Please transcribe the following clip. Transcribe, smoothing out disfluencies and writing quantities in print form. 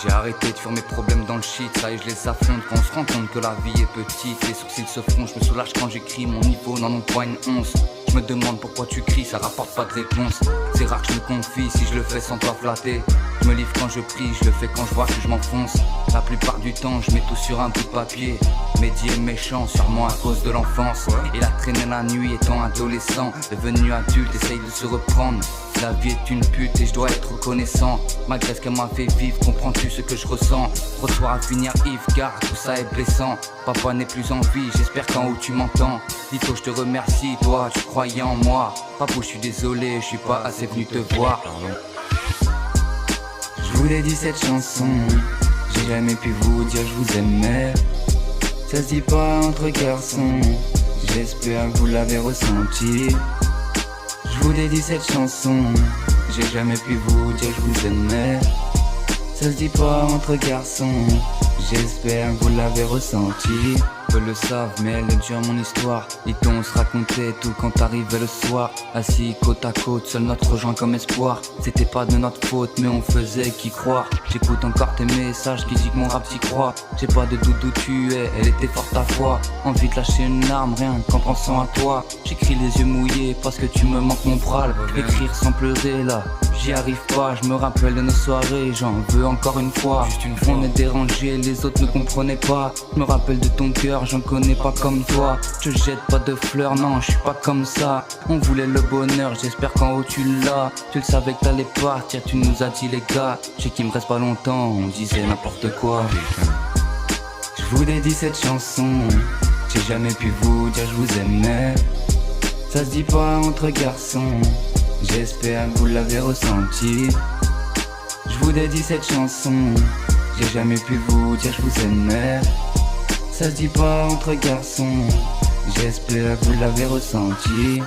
J'ai arrêté de fuir mes problèmes dans le shit, ça y est je les affronte quand on se rend compte que la vie est petite. Les sourcils se froncent, je me soulage quand j'écris, mon niveau n'en ont pas une once. Je me demande pourquoi tu cries, ça rapporte pas de réponse. C'est rare que je me confie si je le fais sans toi flatter. Je me livre quand je prie, je le fais quand je vois que je m'enfonce. La plupart du temps je mets tout sur un bout de papier. Mehdi est méchant, sûrement à cause de l'enfance. Il a traîné la nuit étant adolescent. Devenu adulte, essaye de se reprendre. La vie est une pute et je dois être reconnaissant. Malgré ce qu'elle m'a fait vivre, comprends-tu ce que je ressens? Trop de soirs à finir ivre car tout ça est blessant. Papa n'est plus en vie, j'espère qu'en haut tu m'entends. Dis-toi je te remercie, toi tu croyais en moi. Papou je suis désolé, je suis pas assez venu te voir. Je vous l'ai dit cette chanson, j'ai jamais pu vous dire je vous aimais. Ça se dit pas entre garçons, j'espère que vous l'avez ressenti. Je vous l'ai dit cette chanson, j'ai jamais pu vous dire je vous aimais. Ça se dit pas entre garçons, j'espère que vous l'avez ressenti. Peu le savent mais elle est dure mon histoire. Dit-on on se racontait tout quand arrivait le soir. Assis côte à côte, seul notre rejoint comme espoir. C'était pas de notre faute mais on faisait qu'y croire. J'écoute encore tes messages qui disent que mon rap s'y croit. J'ai pas de doute d'où tu es, elle était forte à foi. Envie de lâcher une larme, rien qu'en pensant à toi. J'écris les yeux mouillés parce que tu me manques mon bras. Écrire sans pleurer là, j'y arrive pas, je me rappelle de nos soirées, j'en veux encore une fois. Juste une fois on est dérangé, les autres ne comprenaient pas. Je me rappelle de ton cœur, j'en connais pas comme toi. Je jette pas de fleurs, non, je suis pas comme ça. On voulait le bonheur, j'espère qu'en haut tu l'as. Tu le savais que t'allais partir, tu nous as dit les gars. Je sais qu'il me reste pas longtemps, on disait n'importe quoi. Je vous l'ai dit cette chanson, j'ai jamais pu vous dire je vous aimais. Ça se dit pas entre garçons, j'espère que vous l'avez ressenti. Je vous l'ai dit cette chanson, j'ai jamais pu vous dire je vous aimais. Ça se dit pas entre garçons, j'espère que vous l'avez ressenti.